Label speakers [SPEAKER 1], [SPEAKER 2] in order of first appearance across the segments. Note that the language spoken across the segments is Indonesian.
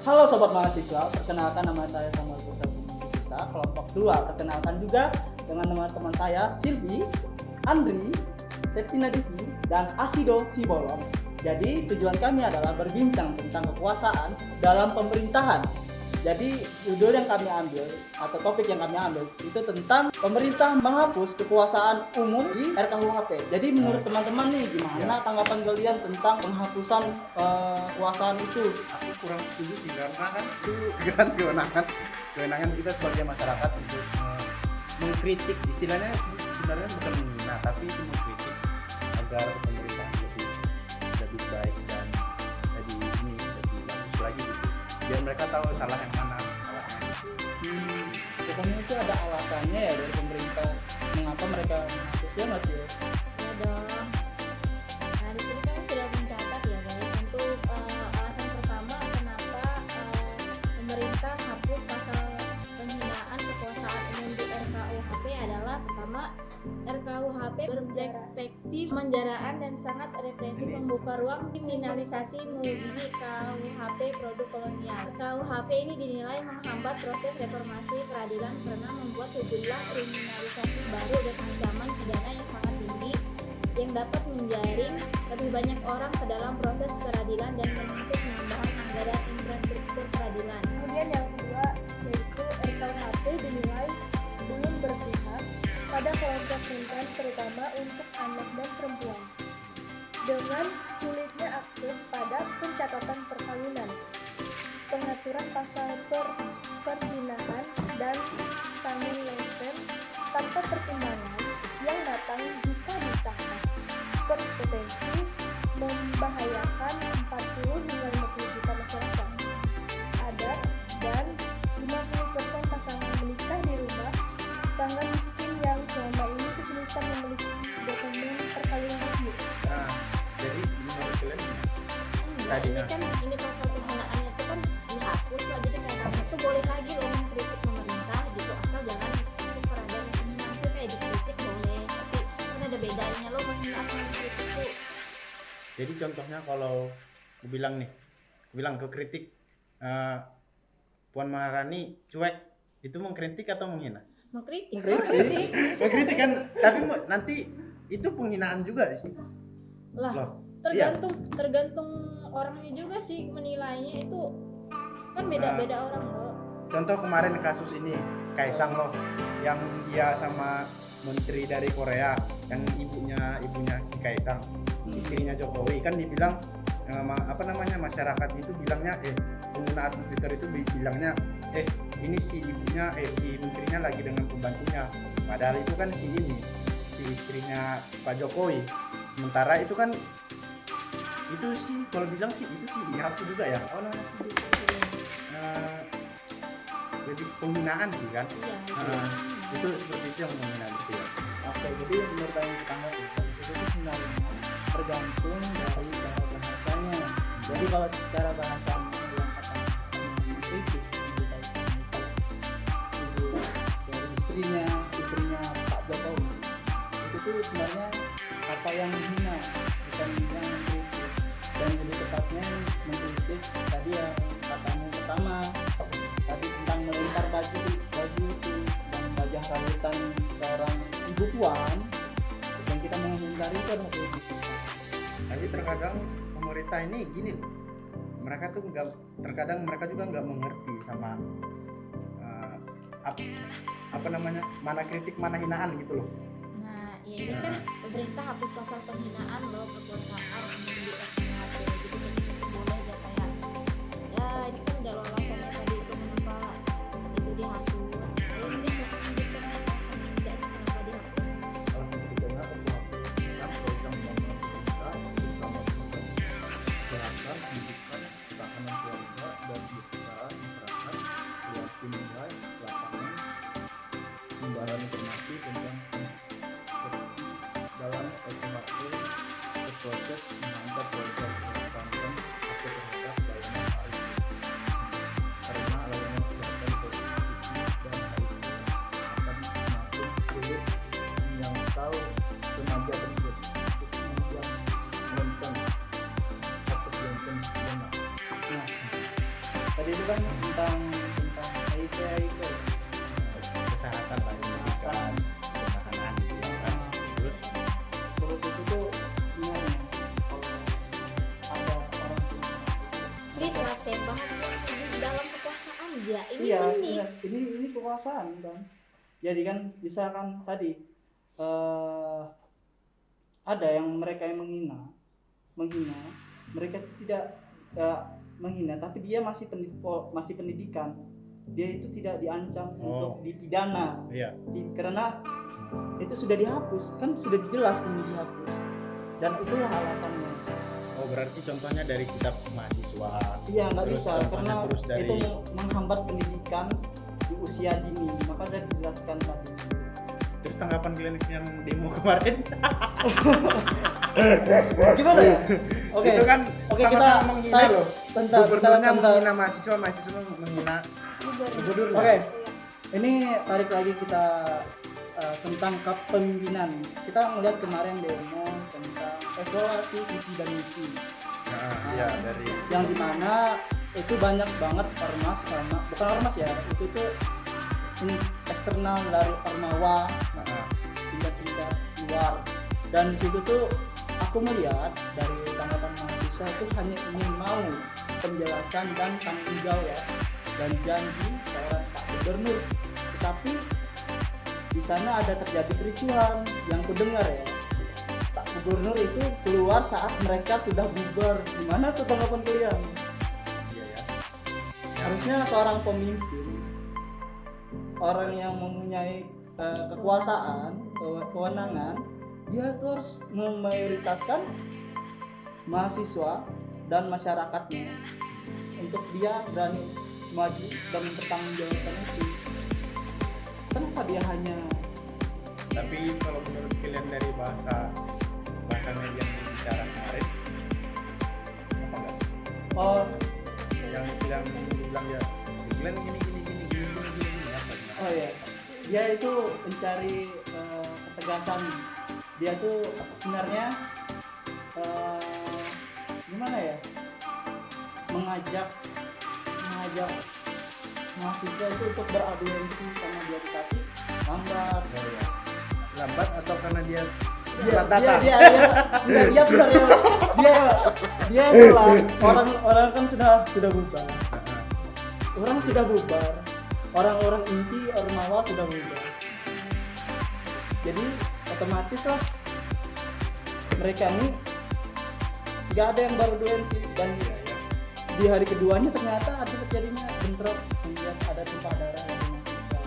[SPEAKER 1] Halo Sobat Mahasiswa, perkenalkan nama saya Samuel Putra Budi Sisa, kelompok 2. Perkenalkan juga dengan teman-teman saya Silvi, Andri, Septina Divi, dan Asido Sibolon. Jadi tujuan kami adalah berbincang tentang kekuasaan dalam pemerintahan. Jadi judul yang kami ambil atau topik yang kami ambil itu tentang pemerintah menghapus kekuasaan umum di RKUHP. Jadi menurut teman-teman nih gimana tanggapan kalian tentang penghapusan kekuasaan itu?
[SPEAKER 2] Aku kurang setuju sih karena kan itu kan kewenangan kita sebagai masyarakat untuk mengkritik, istilahnya sebenarnya bukan menghina tapi itu mengkritik agar pemerintah lebih baik dan lebih bagus lagi gitu. Biar mereka tahu salah yang mana salahnya.
[SPEAKER 1] Pokoknya itu ada alasannya ya dari pemerintah mengapa mereka menghapusnya nggak sih?
[SPEAKER 3] Ya dong. Nah di sini kami sudah mencatat ya guys. Untuk alasan pertama kenapa pemerintah hapus pasal penghinaan kekuasaan umum di RKUHP adalah pertama RKUHP berperspektif penjaraan dan sangat represif membuka ruang kriminalisasi melebihi KUHP produk kolonial. KUHP ini dinilai menghambat proses reformasi peradilan karena membuat sejumlah kriminalisasi baru dan ancaman pidana yang sangat tinggi yang dapat menjaring lebih banyak orang ke dalam proses peradilan dan menuntut penambahan anggaran infrastruktur peradilan.
[SPEAKER 4] Kemudian yang kedua yaitu RKUHP dinilai belum berpihak pada kelompok rentan terutama untuk anak dan perempuan dengan sulitnya akses pada pencatatan perkawinan, pengaturan pasal perzinahan dan samin lengsen tanpa pertimbangan yang datang jika disahkan berpotensi membahayakan 40 hingga 50 juta masyarakat adat dan 50% pasangan menikah di rumah tangga miskin yang selama ini kesulitan memiliki dokumen perkawinan resmi.
[SPEAKER 2] Nah, jadi menurut kalian
[SPEAKER 3] Ini kan ini pasal penghinaannya itu kan dihapus lah, jadi kayak kamu tuh boleh lagi loh mengkritik pemerintah gitu asal jangan masuk peradaban penghinaan. Maksudnya kayak dikritik boleh tapi kan ada bedanya lo menghina sama mengkritik tuh.
[SPEAKER 2] Jadi contohnya kalau aku bilang ke kritik Puan Maharani cuek, itu mengkritik atau menghina?
[SPEAKER 3] Mengkritik.
[SPEAKER 2] Mengkritik kan, tapi nanti itu penghinaan juga sih.
[SPEAKER 3] Lah,
[SPEAKER 2] Loh,
[SPEAKER 3] tergantung orangnya juga sih menilainya itu kan beda-beda orang loh.
[SPEAKER 2] Contoh kemarin kasus ini Kaisang loh, yang dia sama menteri dari Korea, yang ibunya si Kaisang, istrinya Jokowi kan dibilang masyarakat itu bilangnya pengguna akun Twitter itu bilangnya ini si ibunya si menterinya lagi dengan pembantunya, padahal itu kan si istrinya Pak Jokowi. Sementara itu kan itu sih kalau bilang sih itu sih aku juga ya lebih penghinaan sih kan. Itu seperti itu yang menghina gitu ya.
[SPEAKER 1] Oke, jadi menurut yang pertama itu sebenarnya tergantung dari cara bahasanya. Jadi kalau secara bahasanya yang kata mengkritik ibu dari istrinya Pak Jokowi itu tuh sebenarnya kata yang menghina, bukan yang mengkritik. Dan lebih tepatnya mengkritik tadi yang katanya pertama tadi tentang melempar baju itu dan wajah rabutan seorang ibu puan yang kita menghindari itu adalah kritik.
[SPEAKER 2] Tapi terkadang pemerintah ini gini loh, mereka tuh terkadang mereka juga nggak mengerti sama mana kritik mana hinaan gitu loh.
[SPEAKER 3] Nah, ya ini kan pemerintah hapus pasal penghinaan loh kekuasaan umum di RKUHP. Jadi ini boleh ya kayak ya ini kan udah alasannya tadi itu kenapa itu dihapus. Ayo ini siapa yang alasan tidak kenapa dihapus?
[SPEAKER 5] Alasan ketiganya RKUHP mencapai tanggungan pemerintah terutama kesehatan, pendidikan, ketahanan keluarga dan kesejahteraan masyarakat, kreasi nilai, lapangan, penyebaran informasi tentang instruksi dalam RKUHP berproses menghambat program kesehatan dan akses terhadap layanan HIV. Karena layanan kesehatan reproduksi dan HIV akan semakin sulit menjangkau remaja dan khususnya yang rentan atau yang terkena.
[SPEAKER 1] Nah, Tadi itu kan tentang HIV itu.
[SPEAKER 2] Kesehatan lah, pendidikan, pertahanan gitu ya kan. Terus
[SPEAKER 1] Terus itu tuh sebenarnya kalau ada orang
[SPEAKER 3] Please lah saya bahas yang di dalam kekuasaan ya. Ini
[SPEAKER 1] iya,
[SPEAKER 3] unik.
[SPEAKER 1] iya, ini kekuasaan kan. Jadi kan misalkan tadi ada yang mereka yang menghina, mereka itu tidak menghina, tapi dia masih pendidikan, dia itu tidak diancam untuk dipidana,
[SPEAKER 2] iya.
[SPEAKER 1] karena itu sudah dihapus, kan sudah jelas ini dihapus, dan itulah alasannya.
[SPEAKER 2] Oh berarti contohnya dari kitab mahasiswa.
[SPEAKER 1] Iya nggak
[SPEAKER 2] Terus
[SPEAKER 1] bisa
[SPEAKER 2] contohnya
[SPEAKER 1] karena
[SPEAKER 2] terus dari
[SPEAKER 1] itu menghambat pendidikan di usia dini, maka sudah dijelaskan tadi.
[SPEAKER 2] terus tanggapan kalian yang demo kemarin.
[SPEAKER 1] Gimana ya? Oke.
[SPEAKER 2] Itu kan
[SPEAKER 1] Oke,
[SPEAKER 2] sama-sama
[SPEAKER 1] kita
[SPEAKER 2] menghina
[SPEAKER 1] tarik
[SPEAKER 2] loh.
[SPEAKER 1] tentang
[SPEAKER 2] Gubernurnya menghina mahasiswa, mahasiswa menghina gubernurnya.
[SPEAKER 1] Oke. Ini tarik lagi kita tentang kepemimpinan. Kita melihat kemarin demo tentang evaluasi visi dan misi.
[SPEAKER 2] Nah, iya dari
[SPEAKER 1] Yang dimana itu banyak banget ormas sama bukan ormas ya, itu tuh eksternal dari Ormawa, tingkat-tingkat luar. Dan di situ tuh aku melihat dari tanggapan mahasiswa itu hanya ingin mau penjelasan dan tanggung jawab dan janji seorang Pak Gubernur. Tetapi di sana ada terjadi kericuhan yang kudengar ya. Pak Gubernur itu keluar saat mereka sudah bubar. Gimana tuh tanggapan kalian?
[SPEAKER 2] iya ya.
[SPEAKER 1] Harusnya seorang pemimpin, orang yang mempunyai kekuasaan, kewenangan, dia tuh harus memayoritaskan mahasiswa dan masyarakatnya untuk dia berani maju dan mempertanggungjawabkan itu. Kenapa dia hanya
[SPEAKER 2] Tapi kalau menurut kalian dari bahasanya yang bicara kemarin apa enggak? Yang bilang ya kalian gini apa gimana?
[SPEAKER 1] oh ya, dia itu mencari ketegasan. Dia tuh sebenarnya gimana ya, mengajak mahasiswa itu untuk beraudiensi sama dia, tetapi lambat.
[SPEAKER 2] Oh ya. Lambat atau karena dia
[SPEAKER 1] Dia
[SPEAKER 2] datang?
[SPEAKER 1] dia sebenarnya dia telat. Orang kan sudah bubar. Orang sudah bubar. Orang-orang inti Ormawa sudah bubar. Jadi otomatis lah mereka ini nggak ada yang beraudiensi, dan di hari keduanya ternyata ada terjadinya bentrok sehingga ada tumpah darah dari mahasiswa.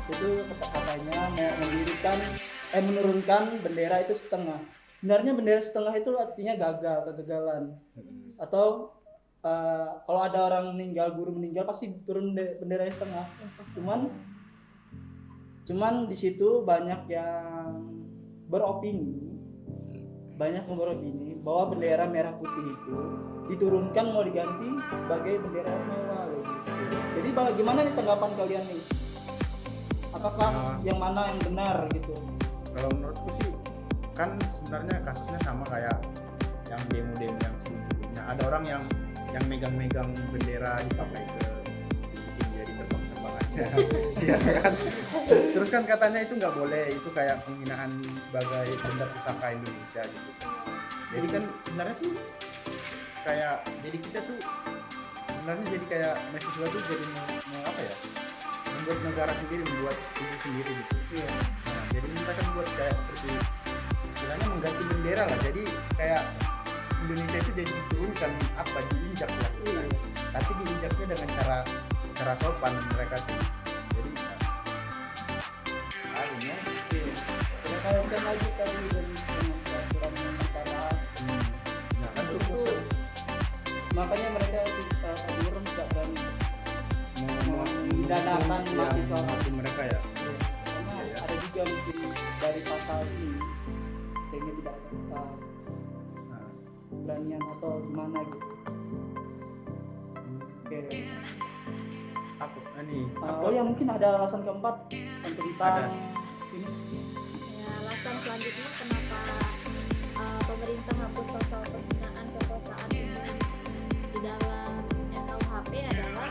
[SPEAKER 1] Itu katanya mau menurunkan bendera itu setengah. Sebenarnya bendera setengah itu artinya kegagalan. Atau kalau ada orang meninggal, guru meninggal, pasti turun benderanya setengah. Cuman di situ banyak yang beropini bahwa bendera merah putih itu diturunkan mau diganti sebagai bendera Ormawa gitu. Jadi bagaimana nih tanggapan kalian nih? Apakah yang mana yang benar gitu?
[SPEAKER 2] Kalau menurutku sih kan sebenarnya kasusnya sama kayak yang demo-demo yang sebelumnya. Ada orang yang megang-megang bendera dipakai bikin dia di terbang-terbangannya. Iya kan? Terus kan katanya itu nggak boleh, itu kayak penghinaan sebagai benda pusaka Indonesia gitu. Jadi kan sebenarnya sih kayak jadi kita tuh sebenarnya jadi kayak mahasiswa tuh jadi mau apa ya? Membuat negara sendiri, membuat tubuh sendiri gitu.
[SPEAKER 1] Iya.
[SPEAKER 2] Nah, jadi kita kan buat kayak seperti istilahnya mengganti bendera lah. Jadi kayak Indonesia itu jadi diturunkan apa diinjak lah istilahnya. Tapi diinjaknya dengan cara sopan mereka tuh. Jadi akhirnya
[SPEAKER 1] Ya kaitkan lagi tadi dengan peraturan yang kita bahas.
[SPEAKER 2] nah kan
[SPEAKER 1] Itu makanya mereka orang tidak berani memidanakan mahasiswa
[SPEAKER 2] mati mereka ya.
[SPEAKER 1] karena
[SPEAKER 2] Iya, iya.
[SPEAKER 1] ada juga mungkin dari pasal ini sehingga tidak ada
[SPEAKER 2] Nah,
[SPEAKER 1] keberanian atau gimana gitu. Oke.
[SPEAKER 2] apa nih?
[SPEAKER 1] Oh ya, mungkin ada alasan keempat tentang ini.
[SPEAKER 3] Ya, alasan selanjutnya kenapa pemerintah hapus pasal penghinaan kekuasaan umum di dalam RKUHP adalah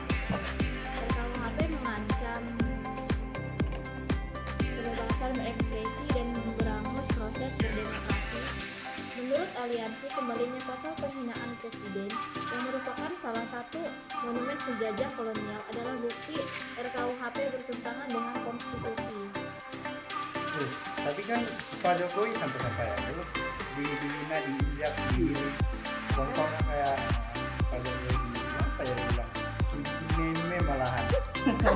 [SPEAKER 3] monumen penjajah kolonial adalah bukti RKUHP bertentangan dengan konstitusi.
[SPEAKER 2] Tapi kan Pak Jokowi sampai-sampai ya dulu dihina, diinjak, contohnya kayak Pak Jokowi apa ya bilang meme malahan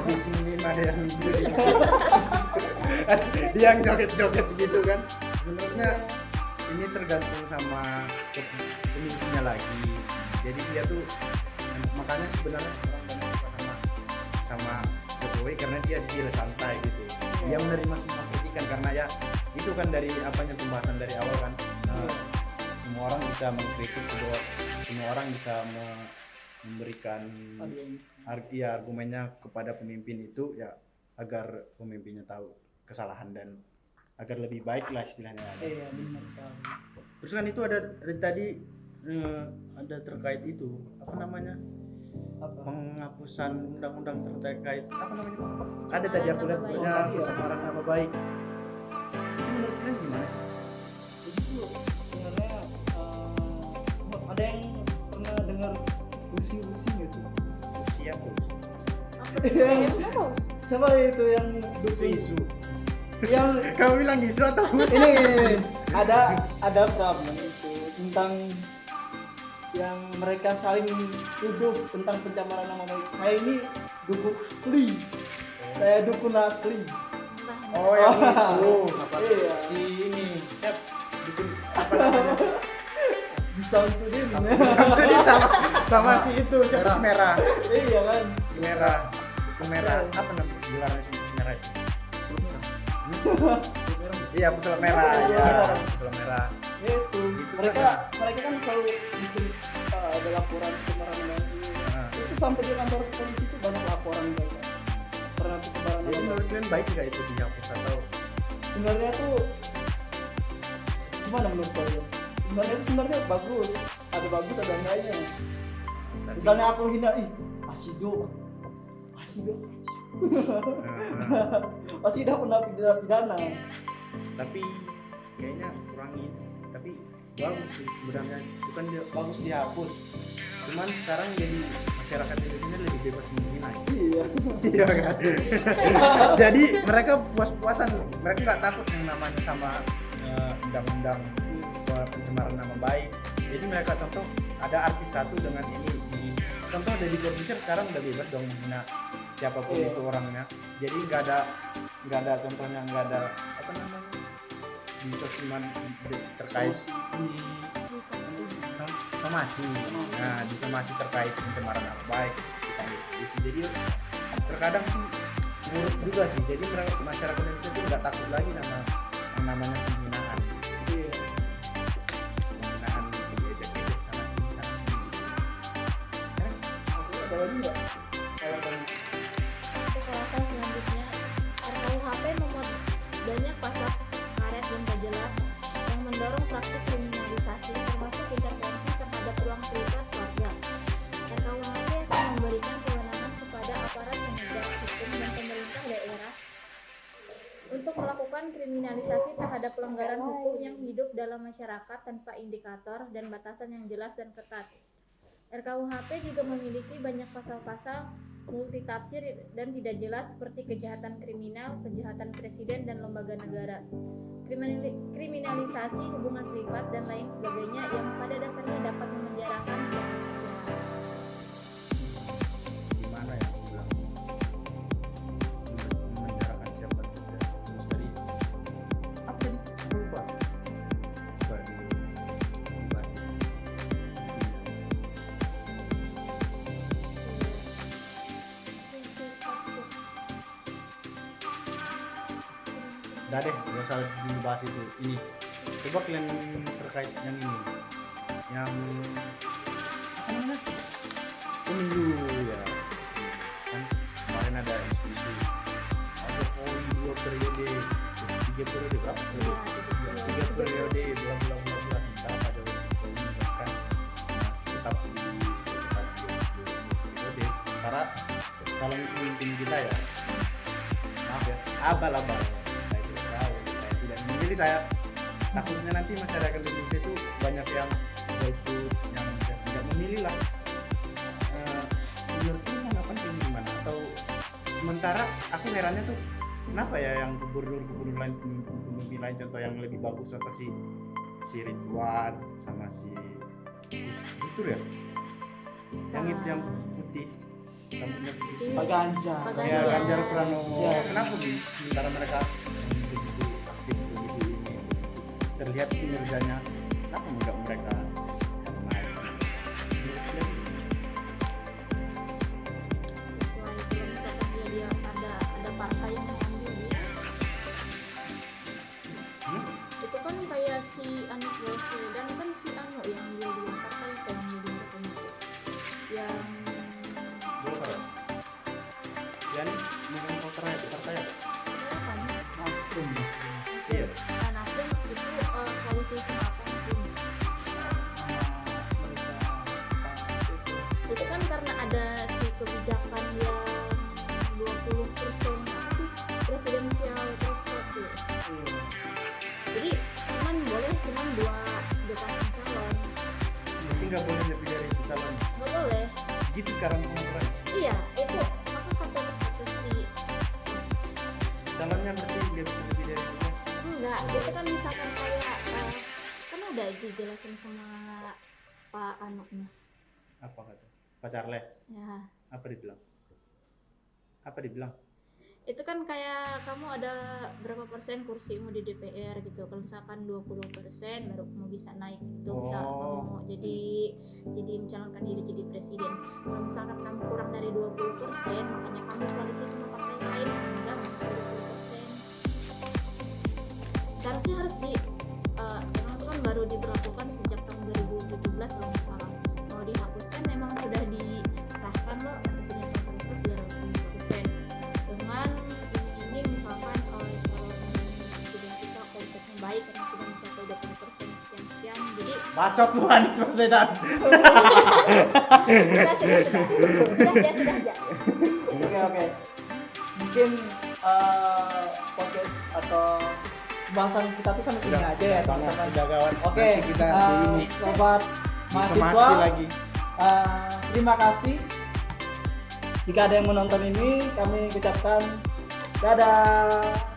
[SPEAKER 2] bikin meme ada yang video dia yang joget-joget gitu kan. Sebenarnya ini tergantung sama pemimpinnya lagi. Jadi dia tuh makanya sebenarnya orang banyak suka sama Jokowi karena dia chill, santai gitu. Dia menerima semua kritikan karena ya itu kan dari apanya pembahasan dari awal kan. Semua orang bisa mengkritik, semua orang bisa memberikan argumennya kepada pemimpin itu ya agar pemimpinnya tahu kesalahan dan agar lebih baik lah istilahnya.
[SPEAKER 1] Iya, benar sekali.
[SPEAKER 2] Terus kan itu ada tadi ada terkait itu apa namanya penghapusan undang-undang terkait apa namanya ada tadi aku lihat punya pencemaran nama baik. Itu menurut kalian gimana?
[SPEAKER 1] Itu sebenarnya ada yang pernah dengar usi-usi nggak sih?
[SPEAKER 2] Usia terus
[SPEAKER 3] Apa sih CM terus?
[SPEAKER 1] Siapa itu yang
[SPEAKER 2] isu
[SPEAKER 1] yang
[SPEAKER 2] kamu bilang isu atau
[SPEAKER 1] ini ada problem isu tentang yang mereka saling tuduh tentang pencemaran nama baik. Saya ini dukun asli. Saya dukun asli.
[SPEAKER 3] Entah.
[SPEAKER 2] oh yang itu
[SPEAKER 1] Iya.
[SPEAKER 2] si ini siap bikin apa namanya
[SPEAKER 1] Samsudin.
[SPEAKER 2] Samsudin sama si itu siapa si merah
[SPEAKER 1] Iya kan.
[SPEAKER 2] si merah apa namanya gelarnya si merah itu iya pesulap merah ya pesulap merah
[SPEAKER 1] Itu
[SPEAKER 2] Gitu
[SPEAKER 1] mereka kan selalu bikin ada laporan pencemaran nama baik. Itu sampai di kantor polisi itu banyak laporan mereka. Pernah pencemaran
[SPEAKER 2] jadi
[SPEAKER 1] nama
[SPEAKER 2] menurut
[SPEAKER 1] baik.
[SPEAKER 2] kalian baik nggak itu dihapus atau
[SPEAKER 1] Sebenarnya tuh gimana menurut kalian? Sebenarnya bagus. Ada bagus ada enggaknya. Misalnya aku hina Asido Asido pernah pidana.
[SPEAKER 2] tapi kayaknya kurangin tapi bagus sih sebenarnya bukan dia bagus dihapus cuman sekarang jadi masyarakat Indonesia lebih bebas menghina
[SPEAKER 1] Iya.
[SPEAKER 2] iya kan jadi mereka puas-puasan mereka nggak takut yang namanya sama undang-undang pencemaran nama baik jadi mereka contoh ada artis satu dengan ini contoh dari produser sekarang udah bebas dong menghina siapapun
[SPEAKER 1] Iya.
[SPEAKER 2] itu orangnya jadi nggak ada contohnya nggak ada apa namanya di sosial terkait di
[SPEAKER 3] Bisa.
[SPEAKER 2] somasi nah di somasi terkait pencemaran nama baik jadi terkadang sih menurut juga sih jadi masyarakat Indonesia itu nggak takut lagi sama yang namanya penghinaan
[SPEAKER 1] Iya.
[SPEAKER 2] penghinaan diejek-ejek karena penghinaan
[SPEAKER 1] Aku ada lagi nggak alasan?
[SPEAKER 3] Untuk alasan selanjutnya, RKUHP memuat banyak pasal karet dan tak jelas yang mendorong praktik kriminalisasi termasuk intervensi terhadap ruang privat warga. RKUHP akan memberikan kewenangan kepada aparat penegak hukum dan pemerintah daerah untuk melakukan kriminalisasi terhadap pelanggaran hukum yang hidup dalam masyarakat tanpa indikator dan batasan yang jelas dan ketat. RKUHP juga memiliki banyak pasal-pasal multitafsir dan tidak jelas seperti kejahatan kriminal, kejahatan presiden dan lembaga negara, kriminalisasi hubungan privat dan lain sebagainya yang pada dasarnya dapat memenjarakan siapa saja.
[SPEAKER 2] gimana ya aku bilang memenjarakan siapa saja terus tadi apa tadi aku lupa coba dibahas udah deh gak usah dibahas itu ini coba kalian terkait yang ini yang apa namanya pemilu ya kan kemarin ada isu-isu Pak Jokowi 2 periode 3 periode berapa periode 3 periode bla bla bla bla sementara Pak Jokowi menegaskan tetap di periode sementara calon pemimpin kita ya maaf ya abal-abal saya tidak tahu saya tidak memilih saya takutnya nanti masyarakat Indonesia itu banyak yang golput yang tidak memilih lah sementara aku herannya tuh kenapa ya yang gubernur lain pemimpin lain contoh yang lebih bagus contoh si Ridwan sama si Gus Dur ya, yang itu yang putih rambutnya putih,
[SPEAKER 1] Pak Ganjar.
[SPEAKER 3] Pak
[SPEAKER 2] ya
[SPEAKER 3] Ganjar.
[SPEAKER 2] Ganjar Pranowo.
[SPEAKER 1] Ya.
[SPEAKER 2] Kenapa di sementara mereka begitu aktif begitu ini terlihat kinerjanya, kenapa enggak mereka yang naik? Menurut kalian?
[SPEAKER 3] Sesuai kalau misalkan dia ada partai yang mengambil dia, itu kan kayak si Anies Baswedan kan si Anu yang dia partai apa yang dia itu yang
[SPEAKER 2] Golkar. Si Anies megang partai apa?
[SPEAKER 3] apa Anies?
[SPEAKER 1] Nasdem.
[SPEAKER 2] Iya.
[SPEAKER 3] Nasdem itu koalisi sama apa sih? Itu kan karena ada si kebijakan yang 20% apa sih presidensial threshold tuh. Jadi cuman dua pasang calon,
[SPEAKER 2] Tapi nggak boleh lebih dari itu calon.
[SPEAKER 3] nggak boleh.
[SPEAKER 2] Gitu sekarang pengaturan.
[SPEAKER 3] Iya itu maka kata si
[SPEAKER 2] Calonnya berarti nggak bisa lebih dari itu.
[SPEAKER 3] enggak itu kan misalkan kayak kan udah dijelasin sama Pak Anuknya
[SPEAKER 2] Apa kata? Pak Charles.
[SPEAKER 3] ya.
[SPEAKER 2] Apa dibilang? Apa dibilang?
[SPEAKER 3] Itu kan kayak kamu ada berapa persen kursimu di DPR gitu. Kalau misalkan 20% baru kamu bisa naik gitu. Bisa kamu jadi mencalonkan diri jadi presiden. Kalau misalkan kamu kurang dari 20%, makanya kamu koalisi sama partai lain sehingga mencapai 20%. Seharusnya harus emang itu kan baru diberlakukan sejak tahun 2017 kalau nggak salah. Mau dihapuskan memang sudah disahkan loh presidensial threshold biar 20%. Dengan ini misalkan presiden kita kualitasnya baik karena sudah mencapai 20% sekian jadi
[SPEAKER 1] Bacot tuh Anies Baswedan.
[SPEAKER 3] sudah aja.
[SPEAKER 1] Oke. Mungkin podcast atau pembahasan kita tuh sampai sini aja ya
[SPEAKER 2] panas,
[SPEAKER 1] teman-teman.
[SPEAKER 2] sudah kawan.
[SPEAKER 1] Oke,
[SPEAKER 2] Nanti kita di ini
[SPEAKER 1] sobat
[SPEAKER 2] disomasi
[SPEAKER 1] mahasiswa,
[SPEAKER 2] lagi.
[SPEAKER 1] terima kasih. Jika ada yang menonton ini, kami ucapkan dadah.